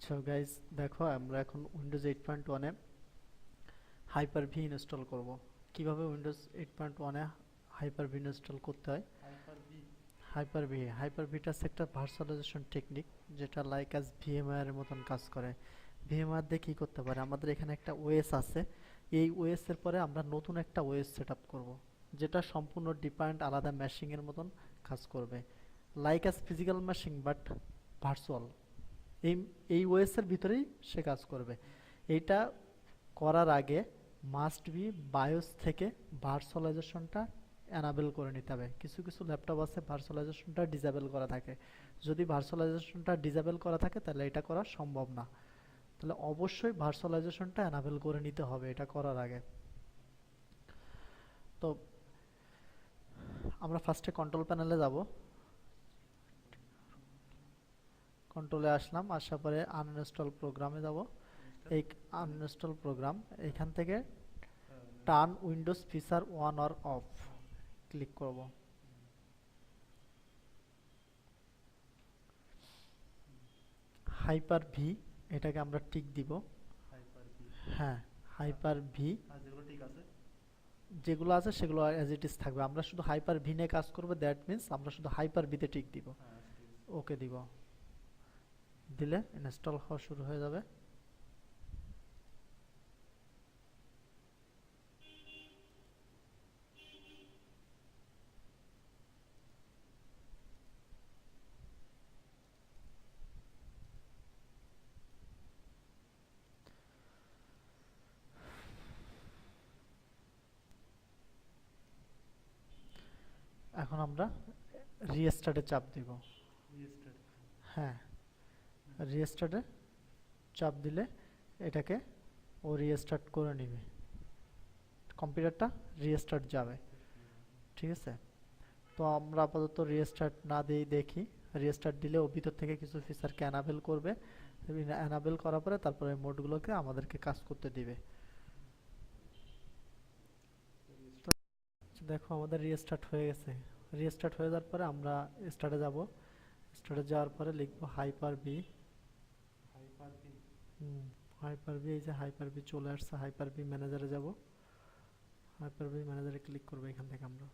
So guys, দেখো আমরা এখন উইন্ডোজ 8.1 এ হাইপার ভি ইনস্টল করব। কিভাবে উইন্ডোজ 8.1 এ হাইপার ভি ইনস্টল করতে হয়? হাইপার ভিটা হচ্ছে একটা ভার্চুয়ালাইজেশন টেকনিক, যেটা লাইক অ্যাজ ভিএমআর এর মতন কাজ করে। ভিএমআর দিয়ে কী করতে পারে, আমাদের এখানে একটা ওএস আছে। এই ওএস এর পরে আমরা নতুন একটা ওএস সেট আপ করবো, যেটা সম্পূর্ণ ডিপেন্ড আলাদা মেশিংয়ের মতন কাজ করবে, like as physical মেশিং but virtual. এই এই ওএস এর ভিতরেই সে কাজ করবে। এইটা করার আগে মাস্ট বি বায়োস থেকে ভার্চুয়ালাইজেশনটা এনাবেল করে নিতে হবে। কিছু কিছু ল্যাপটপ আছে ভার্চুয়ালাইজেশনটা ডিসেবল করা থাকে। যদি ভার্চুয়ালাইজেশনটা ডিসেবল করা থাকে তাহলে এটা করা সম্ভব না। তাহলে অবশ্যই ভার্চুয়ালাইজেশনটা এনাবেল করে নিতে হবে এটা করার আগে। তো আমরা ফার্স্টে কন্ট্রোল প্যানেলে যাব। কন্ট্রোলে আসলাম, আসার পরে আনইনস্টল প্রোগ্রামে যাব। এই আনইনস্টল প্রোগ্রাম, এখান থেকে turn Windows feature on or of click করব। হাইপার ভি, এটাকে আমরা টিক দিব। হ্যাঁ, হাইপার ভি যেগুলো আছে সেগুলো অ্যাজ ইট ইজ থাকবে। আমরা শুধু হাইপার ভি নিয়ে কাজ করবো, দ্যাট মিন্স আমরা শুধু হাইপার ভিতে টিক দিব। ওকে দিব, দিলে ইনস্টল হওয়া শুরু হয়ে যাবে। এখন আমরা রিস্টার্টে চাপ দিব। হ্যাঁ, রিস্টার্টে চাপ দিলে এটাকে ও রিস্টার্ট করে নিবে, কম্পিউটারটা রিস্টার্ট যাবে। ঠিক আছে, তো আমরা আপাতত রিস্টার্ট না দিয়েই দেখি। রিস্টার্ট দিলে ও ভিতর থেকে কিছু ফিচারকে অ্যানাবেল করবে। অ্যানাবেল করার পরে তারপরে মোডগুলোকে আমাদেরকে কাজ করতে দিবে। তো দেখো আমাদের রিস্টার্ট হয়ে গেছে। রিস্টার্ট হয়ে যাওয়ার পরে আমরা স্টার্টে যাব। স্টার্টে যাওয়ার পরে লিখবো হাইপার বি। হাইপার বি, এই যে হাইপার বি চলে আসছে। হাইপার বি ম্যানেজারে যাব। হাইপার বি ম্যানেজারে ক্লিক করবো এখান থেকে আমরা।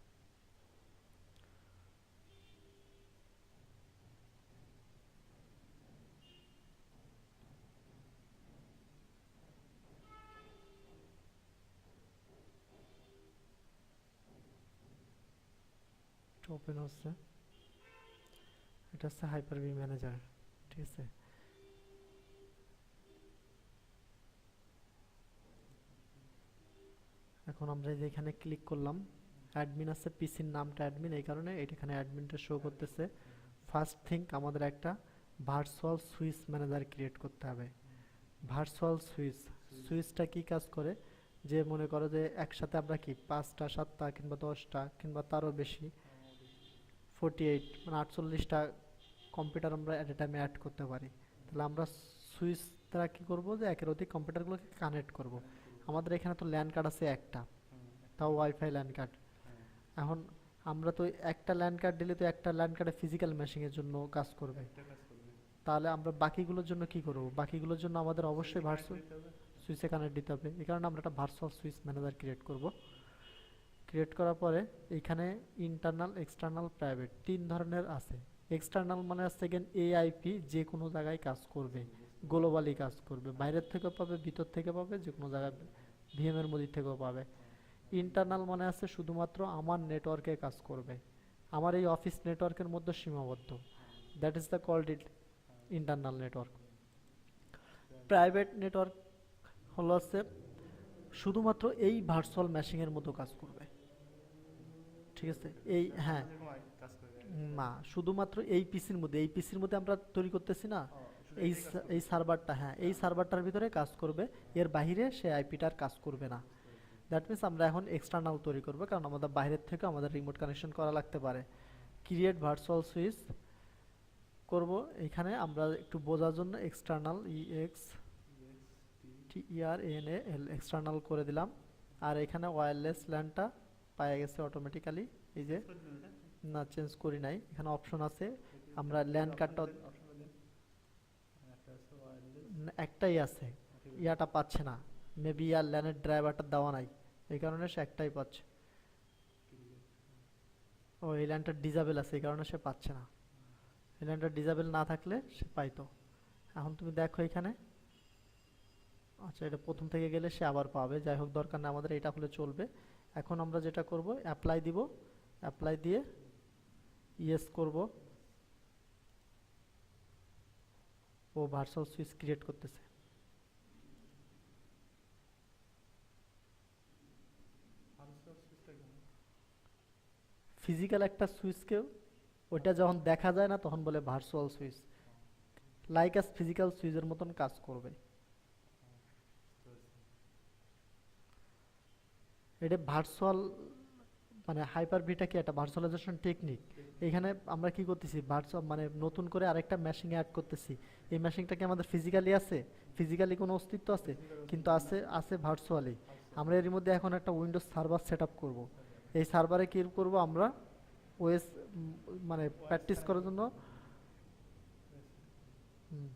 ওপেন হচ্ছে, এটা হচ্ছে হাইপার বি ম্যানেজার। ঠিক আছে, এখন আমরা এই যে এখানে ক্লিক করলাম, অ্যাডমিন আছে, পিসির নামটা অ্যাডমিন, এই কারণে এখানে অ্যাডমিনটা শো করতেছে। ফার্স্ট থিং আমাদের একটা ভার্চুয়াল সুইচ ম্যানেজার ক্রিয়েট করতে হবে। ভার্চুয়াল সুইচ, সুইচটা কি কাজ করে, যে মনে করো যে একসাথে আমরা কি 5টা 7টা কিংবা 10টা কিংবা তারও বেশি, 48 মানে 48টা কম্পিউটার আমরা অ্যাট এ টাইমে অ্যাড করতে পারি। তাহলে আমরা সুইচ দ্বারা কী করবো, যে একের অধিক কম্পিউটারগুলোকে কানেক্ট করব। আমাদের এখানে তো ল্যান কার্ড আছে একটা, তাও ওয়াইফাই ল্যান কার্ড। এখন আমরা তো একটা ল্যান কার্ড দিলে তো একটা ল্যান কার্ডে ফিজিক্যাল মেশিংয়ের জন্য কাজ করবে। তাহলে আমরা বাকিগুলোর জন্য কি করব, বাকিগুলোর জন্য আমাদের অবশ্যই ভার্চুয়াল সুইচে কানেক্ট দিতে হবে। এই কারণে আমরা একটা ভার্চুয়াল সুইচ ম্যানেজার ক্রিয়েট করব। ক্রিয়েট করার পরে এইখানে ইন্টারনাল, এক্সটার্নাল, প্রাইভেট 3 ধরনের আছে। এক্সটার্নাল মানে হচ্ছে গেন এআইপি, যে কোনো জায়গায় কাজ করবে, গ্লোবালি কাজ করবে, বাইরের থেকেও পাবে, ভিতর থেকে পাবে, যে কোনো জায়গায় ভিএম এর মধ্যে থেকেও পাবে। ইন্টারনাল মানে আছে শুধুমাত্র আমার নেটওয়ার্কে কাজ করবে, আমার এই অফিস নেটওয়ার্কের মধ্যে সীমাবদ্ধ। That is the called it internal network. Private network হলো হচ্ছে শুধুমাত্র এই ভার্চুয়াল মেশিনের মতো কাজ করবে। ঠিক আছে, এই হ্যাঁ, না শুধুমাত্র এই পিসির মধ্যে, এই পিসির মধ্যে আমরা তৈরি করতেছি না, এই সার্ভারটা, হ্যাঁ এই সার্ভারটার ভিতরে কাজ করবে। এর বাইরে সে আইপিটার কাজ করবে না। দ্যাট মিনস আমরা এখন এক্সটার্নাল তৈরি করবো, কারণ আমাদের বাইরের থেকে আমাদের রিমোট কানেকশন করা লাগতে পারে। ক্রিয়েট ভার্চুয়াল সুইচ করব। এখানে আমরা একটু বোঝার জন্য এক্সটার্নাল, ইএক্স টিইআরএনএএল এক্সটার্নাল করে দিলাম। আর এখানে ওয়্যারলেস ল্যানটা পাওয়া গেছে অটোমেটিক্যালি। এই যে, না চেঞ্জ করি নাই, এখানে অপশন আছে। আমরা ল্যান কার্ডটা একটাই আছে, ইয়াটা পাচ্ছে না, মেবি ইয়ার ল্যানের ড্রাইভারটা দেওয়া নাই, এই কারণে সে একটাই পাচ্ছে। ও এই ল্যানটা ডিজাবেল আছে, এই কারণে সে পাচ্ছে না। এই ল্যানটা ডিজাবেল না থাকলে সে পাইতো। এখন তুমি দেখো এখানে, আচ্ছা এটা প্রথম থেকে গেলে সে আবার পাবে, যাই হোক দরকার না আমাদের, এটা হলে চলবে। এখন আমরা যেটা করব, অ্যাপ্লাই দিব, অ্যাপ্লাই দিয়ে ইয়েস করব। ও ভার্চুয়াল সুইচ ক্রিয়েট করতেছে। ফিজিক্যাল একটা সুইচকে ওইটা যখন দেখা যায় না তখন বলে virtual switch, like as physical সুইচের মতন কাজ করবে। এটা ভার্চুয়াল, মানে হাইপার ভিটা কি একটা ভার্চুয়ালাইজেশন টেকনিক। এখানে আমরা কি করতেছি, ভার্চুয়াল মানে নতুন করে আরেকটা মেশিন অ্যাড করতেছি। এই মেশিনটা কি আমাদের ফিজিক্যালি আছে, ফিজিক্যালি কোনো অস্তিত্ব আছে, কিন্তু আছে আছে ভার্চুয়ালি। আমরা এর মধ্যে এখন একটা উইন্ডোজ সার্ভার সেট আপ করবো। এই সার্ভারে কি করব আমরা, ওএস মানে প্র্যাকটিস করার জন্য। হুম,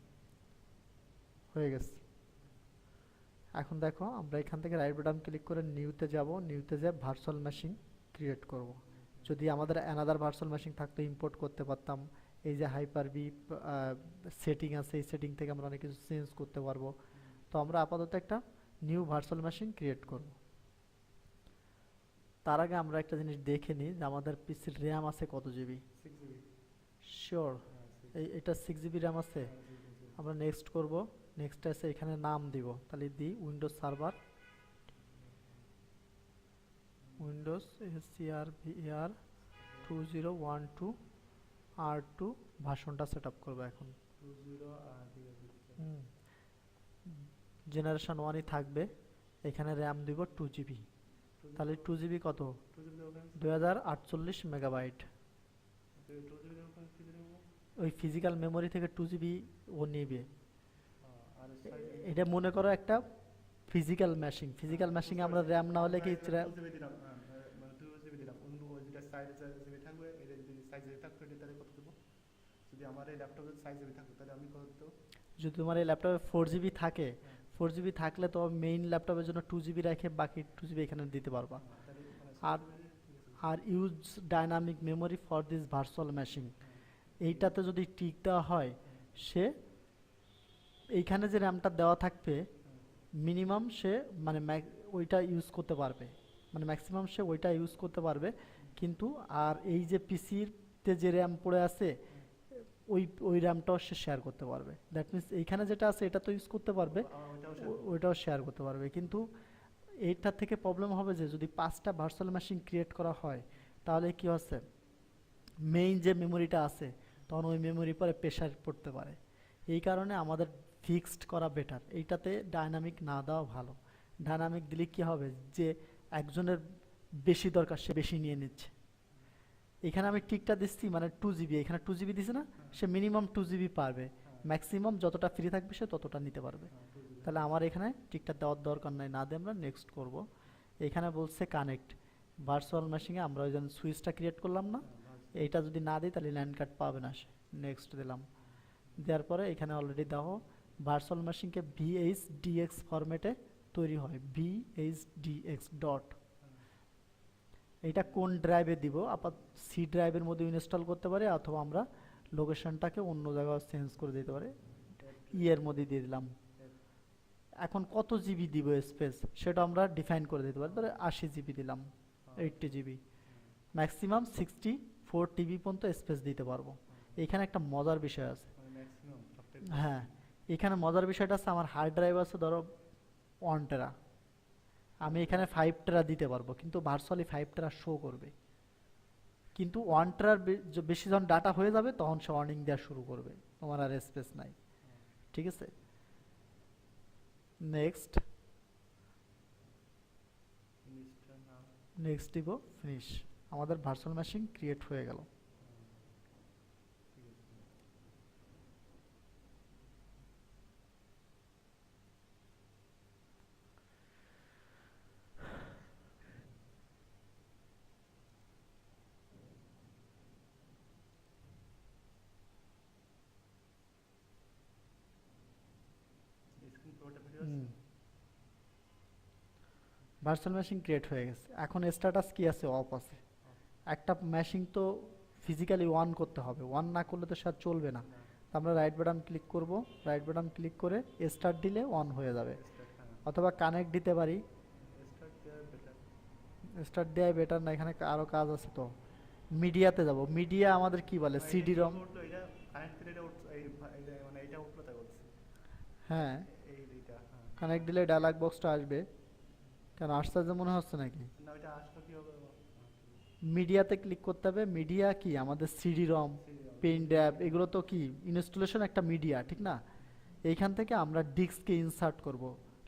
হয়ে গেছে। এখন দেখো আমরা এখান থেকে রাইট বাটন ক্লিক করে নিউতে যাব, নিউতে যে ভার্চুয়াল মেশিন ক্রিয়েট করব। যদি আমাদের অ্যানাদার ভার্চুয়াল মেশিন থাকতো ইম্পোর্ট করতে পারতাম। এই যে হাইপার বি সেটিং আছে, এই সেটিং থেকে আমরা অনেক কিছু চেঞ্জ করতে পারবো। তো আমরা আপাতত একটা নিউ ভার্চুয়াল মেশিন ক্রিয়েট করব। তার আগে আমরা একটা জিনিস দেখে নিই যে আমাদের পিসির র্যাম আছে কত জিবি। শিওর, এটা 6 জিবি র্যাম আছে। আমরা নেক্সট করব, নেক্সট আছে এখানে নাম দিব, তাহলে দিই Windows server, Windows SCRVR 2012 R2 ভার্সনটা সেট আপ করবো এখন। জেনারেশন 1ই থাকবে। এখানে র্যাম দিব 2 জিবি, তাহলে 2 জিবি কত, 2048 মেগাবাইট। ওই ফিজিক্যাল মেমোরি থেকে 2 জিবি ও নেবে। এটা মনে করো একটা ফিজিক্যাল মেশিন, ফিজিক্যাল মেশিনে আমরা র্যাম না হলে কি যদি তোমার এই ল্যাপটপে 4 জিবি থাকে, 4 জিবি থাকলে তো মেইন ল্যাপটপের জন্য 2 জিবি রেখে বাকি 2 জিবি এখানে দিতে পারবা। আর আর use dynamic memory for this virtual machine, এইটাতে যদি টিক দেওয়া হয়, সে এইখানে যে র্যামটা দেওয়া থাকবে মিনিমাম সে মানে ওইটা ইউজ করতে পারবে, মানে ম্যাক্সিমাম সে ওইটা ইউজ করতে পারবে। কিন্তু আর এই যে পিসিতে যে র্যাম পড়ে আছে ওই ওই র্যামটাও সে শেয়ার করতে পারবে। দ্যাট মিনস এইখানে যেটা আছে এটা তো ইউজ করতে পারবে, ওইটাও শেয়ার করতে পারবে। কিন্তু এইটার থেকে প্রবলেম হবে যে যদি 5টা ভার্চুয়াল মেশিন ক্রিয়েট করা হয় তাহলে কি হচ্ছে, মেইন যে মেমোরিটা আছে তখন ওই মেমোরির পরে প্রেশার পড়তে পারে। এই কারণে আমাদের ফিক্সড করা বেটার, এইটাতে ডায়নামিক না দেওয়া ভালো। ডায়নামিক দিলে কি হবে, যে একজনের বেশি দরকার সে বেশি নিয়ে নিচ্ছে। এখানে আমি টিকটা দিচ্ছি মানে 2 জিবি, এখানে 2 জিবি দিছে না, সে মিনিমাম 2 জিবি পারবে, ম্যাক্সিমাম যতটা ফ্রি থাকবে সে ততটা নিতে পারবে। তাহলে আমার এখানে টিকটা দেওয়ার দরকার নাই, না দিয়ে আমরা নেক্সট করব। এখানে বলছে কানেক্ট ভার্চুয়াল মেশিনে, আমরা ওই জন্য সুইচটা ক্রিয়েট করলাম না, এইটা যদি না দিই তাহলে ল্যান্ড কার্ড পাবে না সে। নেক্সট দিলাম, দেওয়ার পরে এখানে অলরেডি দেখো ভার্চুয়াল মেশিনকে VHDX ফরম্যাটে তৈরি হয়, VHDX ডট। এটা কোন ড্রাইভে দিব, আপাতত সি ড্রাইভের মধ্যে ইনস্টল করতে পারি, অথবা আমরা লোকেশনটাকে অন্য জায়গায় চেঞ্জ করে দিতে পারি, এর মধ্যে দিয়ে দিলাম। এখন কত জিবি দিব স্পেস সেটা আমরা ডিফাইন করে দিতে পারি, ধরে 80 জিবি দিলাম, 80 জিবি, ম্যাক্সিমাম 64 TB পর্যন্ত স্পেস দিতে পারবো। এখানে একটা মজার বিষয় আছে, হ্যাঁ এখানে মজার বিষয়টা আছে, আমার হার্ড ড্রাইভ আছে ধরো 1 টেরা, আমি এখানে 5 টেরা দিতে পারবো, কিন্তু ভার্চুয়ালি 5 টেরা শো করবে। কিন্তু 1 টেরার বেশি যখন ডাটা হয়ে যাবে তখন সে ওয়ার্নিং দেওয়া শুরু করবে, তোমার আর স্পেস নাই। ঠিক আছে, নেক্সট, নেক্সট দিব, ফিনিশ। আমাদের ভার্চুয়াল মেশিন ক্রিয়েট হয়ে গেল। ওটা ভিডিও আছে। ভার্চুয়াল মেশিন ক্রিয়েট হয়ে গেছে। এখন স্ট্যাটাস কি আছে? অফ আছে। একটা মেশিন তো ফিজিক্যালি অন করতে হবে, অন না করলে তো সে আর চলবে না। না তো আমরা রাইট বাটন ক্লিক করব, রাইট বাটন ক্লিক করে স্টার্ট দিলে অন হয়ে যাবে, স্টার্ট, হ্যাঁ অথবা কানেক্ট দিতে পারি। স্টার্ট দেওয়া বেটার। স্টার্ট দেওয়াই বেটার না, এখানে আরও কাজ আছে তো। মিডিয়াতে যাব, মিডিয়া আমাদের কি বলে? এটা সিডি কি রম। উঠলো এটা? কানেক্ট দিলে এটা উঠছে মানে এটা উঠলো তাই বলছি। হ্যাঁ, এইটা হ্যাঁ। কানেক্ট দিলে ডায়ালগ বক্সটা আসবে। কেন আসতে যে মনে হচ্ছে নাকি? না ওইটা আসলো কি হবে? মিডিয়াতে ক্লিক করতে হবে। মিডিয়া কি? আমাদের CD ROM, serial pen serial. Drive, এগুলো তো কি ইনস্টলেশন একটা মিডিয়া, ঠিক না? এইখান থেকে আমরা ডিস্ককে ইনসার্ট করব।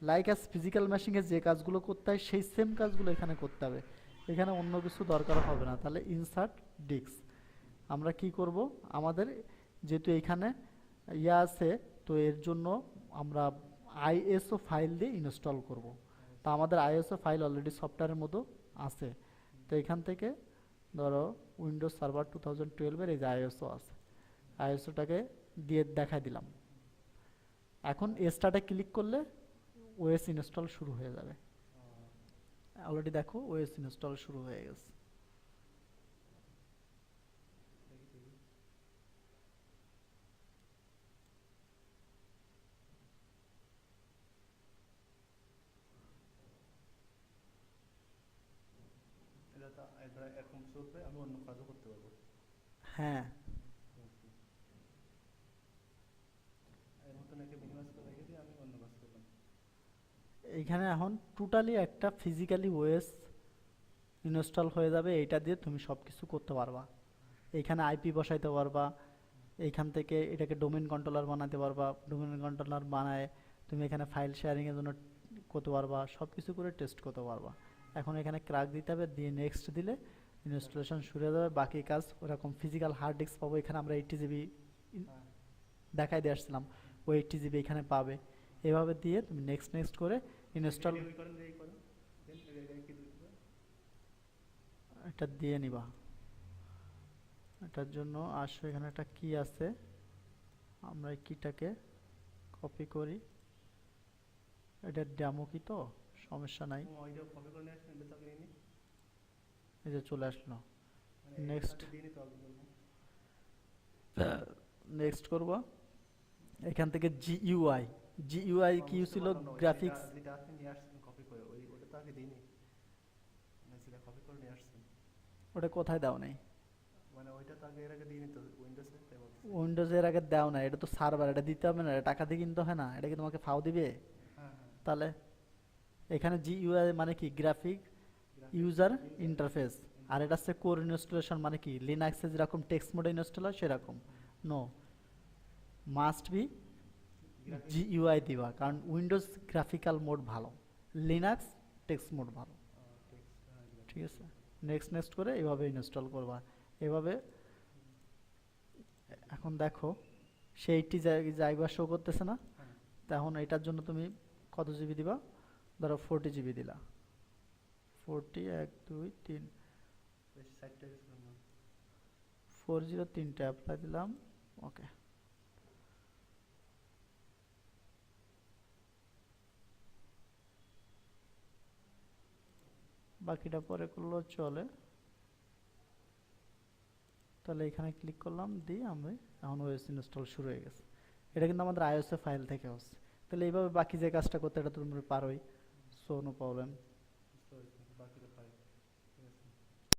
লাইক অ্যাজ ফিজিক্যাল মেশিনে যে কাজগুলো করতে হয় সেই সেম কাজগুলো এখানে করতে হবে। এখানে অন্য কিছু দরকার হবে না। তাহলে ইনসার্ট ডিস্ক আমরা কি করব? আমাদের যেহেতু এখানে ইয়া আছে, তো এর জন্য আমরা আইএসও ফাইল দিয়ে ইনস্টল করব। তা আমাদের আইএসও ফাইল অলরেডি সফটওয়্যারের মতো আছে। তো এখান থেকে ধরো উইন্ডোজ সার্ভার 2012-এর এই যে আইএসও আছে, আইএসওটাকে দিয়ে দেখাই দিলাম। এখন স্টার্টে ক্লিক করলে ওএস ইনস্টল শুরু হয়ে যাবে। অলরেডি দেখো ওএস ইনস্টল শুরু হয়ে গেছে। দেখি দেখি। এটা তো এরকম চলবে, আমি অন্য কাজও করতে পারবো। হ্যাঁ, বুঝছি। এর মতন একে মিনিমাইজ করে রেখে দিয়ে আমি অন্য কাজ করলাম। এইখানে এখন টোটালি একটা ফিজিক্যালি ওএস ইনস্টল হয়ে যাবে। এইটা দিয়ে তুমি সব কিছু করতে পারবা। এইখানে আইপি বসাইতে পারবা, এইখান থেকে এটাকে ডোমেন কন্ট্রোলার বানাতে পারবা। ডোমেন কন্ট্রোলার বানায় তুমি এখানে ফাইল শেয়ারিংয়ের জন্য করতে পারবা, সব কিছু করে টেস্ট করতে পারবা। এখন এখানে ক্রাক দিতে হবে, দিয়ে নেক্সট দিলে ইনস্টলেশন শুরু হয়ে যাবে। বাকি কাজ ওরকম ফিজিক্যাল হার্ড ডিস্ক পাবো। এখানে আমরা 80 জিবি হ্যাঁ দেখাই দিয়ে আসছিলাম, ওই 80 জিবি এখানে পাবে। এভাবে দিয়ে তুমি নেক্সট নেক্সট করে ইনস্টল এটা ওই করেন, এই করেন দেন এটা কি দিতে হবে? এটা দিয়ে নিবা। এটার জন্য আসো, এখানে একটা কি আছে, আমরা এই কিটাকে কপি করি। এটা ডেমো কি, তো সমস্যা নাই। ওইটা কপি করে নিয়ে আসছেন, এটা তাকে নিয়ে নিই। এই যে চলে আসলো। মানে এটা নেক্সট, তাকে দিয়ে নিতে হবে বলবো। নেক্সট করব। এখান থেকে জিইউআই, জিইউআই কি বুঝতে ছিল? পারলাম না, ওই যেটা গ্রাফিক্স। যেটা আপনি নিয়ে আসছেন কপি করে, ওটা তো আগে দিইনি। মানে যেটা কপি করে নিয়ে আসছেন, ওটা কোথায় দাও নাই? মানে ওইটা তো আগে এর আগে দিইনি তো উইন্ডোজে, তাই বলতেছি। উইন্ডোজের আগে দাও না, এটা তো সার্ভার, এটা দিতে হবে না, এটা টাকা দিয়ে কিনতে হয় না, এটা কি তোমাকে ফাও দিবে? হ্যাঁ হ্যাঁ। তাহলে এখানে জিইউআই মানে কি? Graphic graphics user user interface. আর এটা হচ্ছে কোর ইনস্টলেশন, মানে কি লিনাক্সে যেরকম টেক্সট মোডে ইনস্টল হয় সেরকম। No, must be graphics GUI দিবা, কারণ উইন্ডোজ গ্রাফিক্যাল মোড ভালো, লিনাক্স টেক্সট মোড ভালো। টেক্সট, হ্যাঁ ঠিক গ্রাফিক্স। আছে, নেক্সট নেক্সট করে এভাবে ইনস্টল করবা। এভাবে এখন দেখো সেইটি জায়গা শো করতেছে না? হ্যাঁ তখন এটার জন্য তুমি কত জিবি দিবা? ধরো 40 জিবি দিলা। 40, 1, 2, 3, বেশ সাইডটা গেছিলাম না। 40 3টে অ্যাপ্লাই দিলাম। ওকে, বাকিটা পরে করলেও চলে। তাহলে এখানে ক্লিক করলাম, দিয়ে আমি এখন ওএস ইনস্টল শুরু হয়ে গেছে। এটা কিন্তু আমাদের আইওএস ফাইল থেকে হচ্ছে। তাহলে এইভাবে বাকি যে কাজটা করতে, এটা তুমি পারোই। So no problem. বুঝতে পেরেছি, বাকিটা পাই। ঠিক আছে।